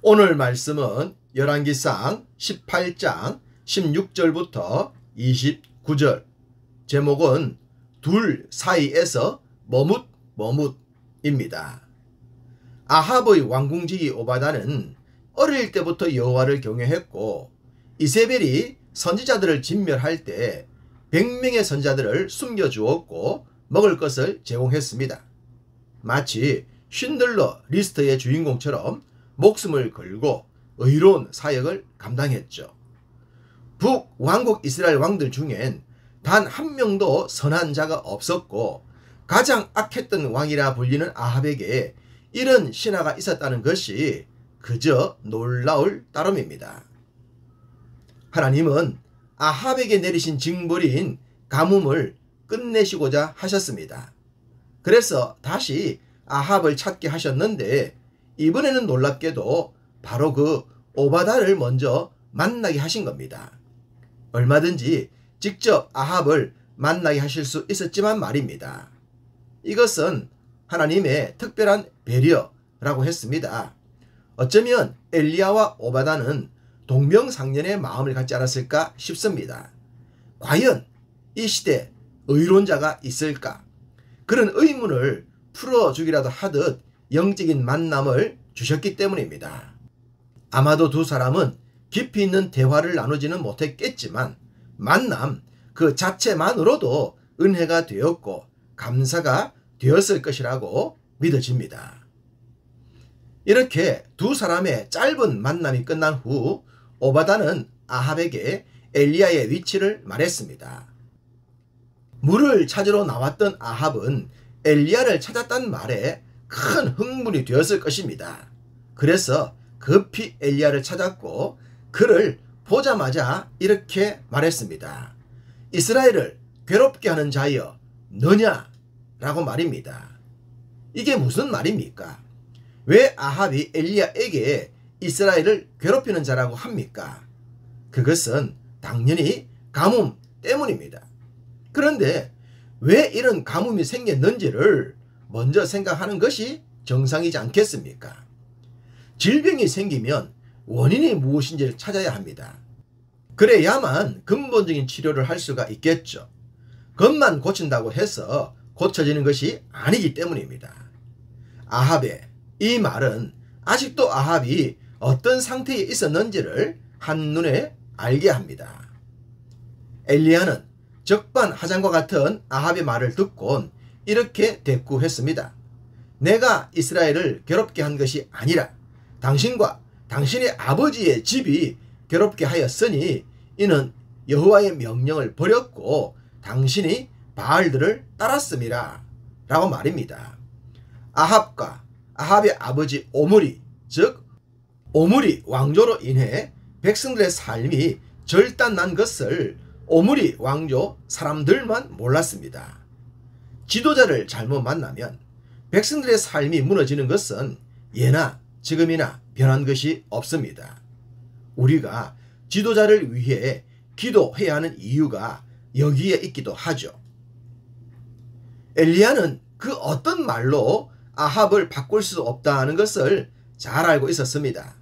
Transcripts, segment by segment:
오늘 말씀은 열왕기상 18장 16절부터 29절, 제목은 둘 사이에서 머뭇머뭇입니다. 아합의 왕궁지기 오바다는 어릴 때부터 여호와를 경외했고, 이세벨이 선지자들을 진멸할 때 100명의 선지자들을 숨겨주었고 먹을 것을 제공했습니다. 마치 쉰들러 리스트의 주인공처럼 목숨을 걸고 의로운 사역을 감당했죠. 북왕국 이스라엘 왕들 중엔 단 한 명도 선한 자가 없었고, 가장 악했던 왕이라 불리는 아합에게 이런 신하가 있었다는 것이 그저 놀라울 따름입니다. 하나님은 아합에게 내리신 징벌인 가뭄을 끝내시고자 하셨습니다. 그래서 다시 아합을 찾게 하셨는데, 이번에는 놀랍게도 바로 그 오바다를 먼저 만나게 하신 겁니다. 얼마든지 직접 아합을 만나게 하실 수 있었지만 말입니다. 이것은 하나님의 특별한 배려라고 했습니다. 어쩌면 엘리야와 오바다는 동명상련의 마음을 갖지 않았을까 싶습니다. 과연 이 시대 의로운 자가 있을까? 그런 의문을 풀어주기라도 하듯 영적인 만남을 주셨기 때문입니다. 아마도 두 사람은 깊이 있는 대화를 나누지는 못했겠지만 만남 그 자체만으로도 은혜가 되었고 감사가 되었을 것이라고 믿어집니다. 이렇게 두 사람의 짧은 만남이 끝난 후 오바다는 아합에게 엘리야의 위치를 말했습니다. 물을 찾으러 나왔던 아합은 엘리야를 찾았다는 말에 큰 흥분이 되었을 것입니다. 그래서 급히 엘리야를 찾았고 그를 보자마자 이렇게 말했습니다. 이스라엘을 괴롭게 하는 자여 너냐? 라고 말입니다. 이게 무슨 말입니까? 왜 아합이 엘리야에게 이스라엘을 괴롭히는 자라고 합니까? 그것은 당연히 가뭄 때문입니다. 그런데 왜 이런 가뭄이 생겼는지를 먼저 생각하는 것이 정상이지 않겠습니까? 질병이 생기면 원인이 무엇인지를 찾아야 합니다. 그래야만 근본적인 치료를 할 수가 있겠죠. 겉만 고친다고 해서 고쳐지는 것이 아니기 때문입니다. 아합의 이 말은 아직도 아합이 어떤 상태에 있었는지를 한눈에 알게 합니다. 엘리야는 적반하장과 같은 아합의 말을 듣곤 이렇게 대꾸했습니다. 내가 이스라엘을 괴롭게 한 것이 아니라 당신과 당신의 아버지의 집이 괴롭게 하였으니 이는 여호와의 명령을 버렸고 당신이 바알들을 따랐음이라 라고 말입니다. 아합과 아합의 아버지 오므리, 즉 오므리 왕조로 인해 백성들의 삶이 절단난 것을 오므리 왕조 사람들만 몰랐습니다. 지도자를 잘못 만나면 백성들의 삶이 무너지는 것은 예나 지금이나 변한 것이 없습니다. 우리가 지도자를 위해 기도해야 하는 이유가 여기에 있기도 하죠. 엘리야는 그 어떤 말로 아합을 바꿀 수 없다는 것을 잘 알고 있었습니다.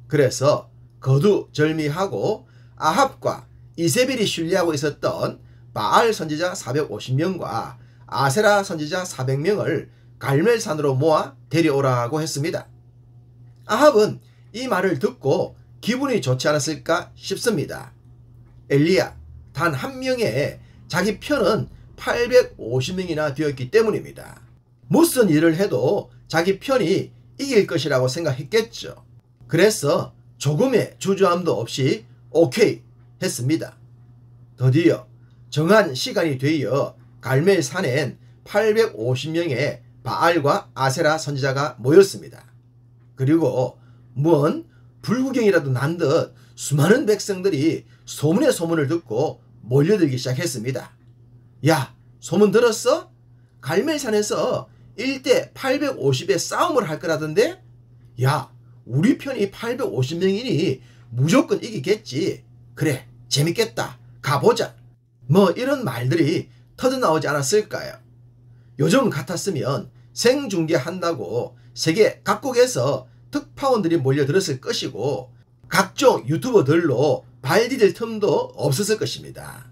그래서 거두절미하고 아합과 이세벨이 신뢰하고 있었던 바알 선지자 450명과 아세라 선지자 400명을 갈멜산으로 모아 데려오라고 했습니다. 아합은 이 말을 듣고 기분이 좋지 않았을까 싶습니다. 엘리야 단 한 명의 자기 편은 850명이나 되었기 때문입니다. 무슨 일을 해도 자기 편이 이길 것이라고 생각했겠죠. 그래서 조금의 주저함도 없이 오케이 했습니다. 드디어 정한 시간이 되어 갈멜산엔 850명의 바알과 아세라 선지자가 모였습니다. 그리고 뭔 불구경이라도 난 듯 수많은 백성들이 소문의 소문을 듣고 몰려들기 시작했습니다. 야, 소문 들었어? 갈멜산에서 1대 850의 싸움을 할 거라던데? 야, 우리 편이 850명이니 무조건 이기겠지. 그래, 재밌겠다. 가보자. 뭐 이런 말들이 터져나오지 않았을까요? 요즘 같았으면 생중계한다고 세계 각국에서 특파원들이 몰려들었을 것이고 각종 유튜버들로 발디딜 틈도 없었을 것입니다.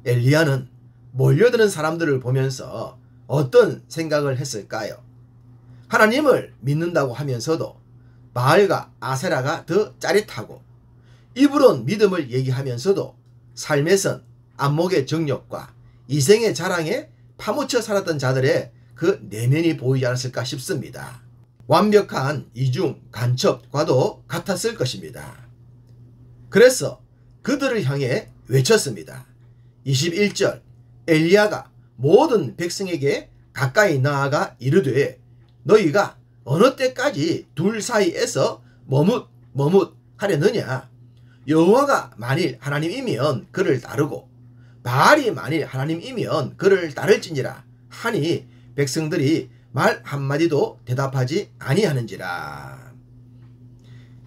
엘리야는 몰려드는 사람들을 보면서 어떤 생각을 했을까요? 하나님을 믿는다고 하면서도 바알과 아세라가 더 짜릿하고 입으론 믿음을 얘기하면서도 삶에선 안목의 정욕과 이생의 자랑에 파묻혀 살았던 자들의 그 내면이 보이지 않았을까 싶습니다. 완벽한 이중 간첩과도 같았을 것입니다. 그래서 그들을 향해 외쳤습니다. 21절 엘리야가 모든 백성에게 가까이 나아가 이르되 너희가 어느 때까지 둘 사이에서 머뭇 하려느냐. 여호와가 만일 하나님이면 그를 따르고 바알이 만일 하나님이면 그를 따를지니라 하니 백성들이 말 한마디도 대답하지 아니하는지라.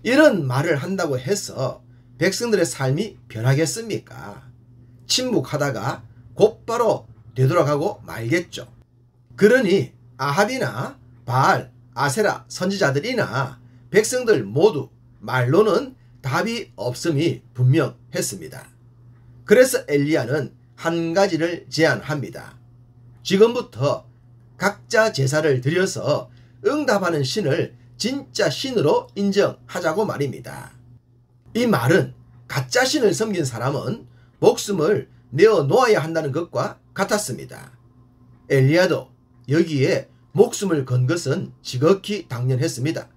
이런 말을 한다고 해서 백성들의 삶이 변하겠습니까? 침묵하다가 곧바로 되돌아가고 말겠죠. 그러니 아합이나 바알, 아세라 선지자들이나 백성들 모두 말로는 답이 없음이 분명했습니다. 그래서 엘리야는 한 가지를 제안합니다. 지금부터 각자 제사를 드려서 응답하는 신을 진짜 신으로 인정하자고 말입니다. 이 말은 가짜 신을 섬긴 사람은 목숨을 내어놓아야 한다는 것과 같았습니다. 엘리야도 여기에 목숨을 건 것은 지극히 당연했습니다.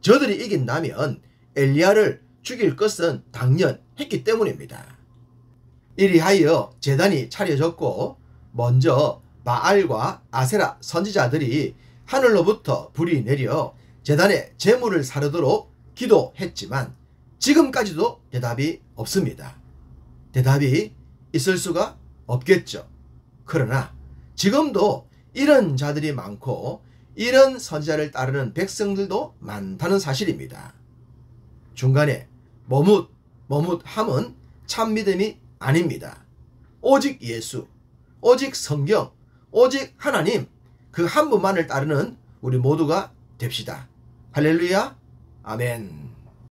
저들이 이긴다면 엘리야를 죽일 것은 당연했기 때문입니다. 이리하여 제단이 차려졌고 먼저 바알과 아세라 선지자들이 하늘로부터 불이 내려 제단에 제물을 사르도록 기도했지만 지금까지도 대답이 없습니다. 대답이 있을 수가 없겠죠. 그러나 지금도 이런 자들이 많고 이런 선지자를 따르는 백성들도 많다는 사실입니다. 중간에 머뭇함은 참 믿음이 아닙니다. 오직 예수, 오직 성경, 오직 하나님 그 한 분만을 따르는 우리 모두가 됩시다. 할렐루야, 아멘.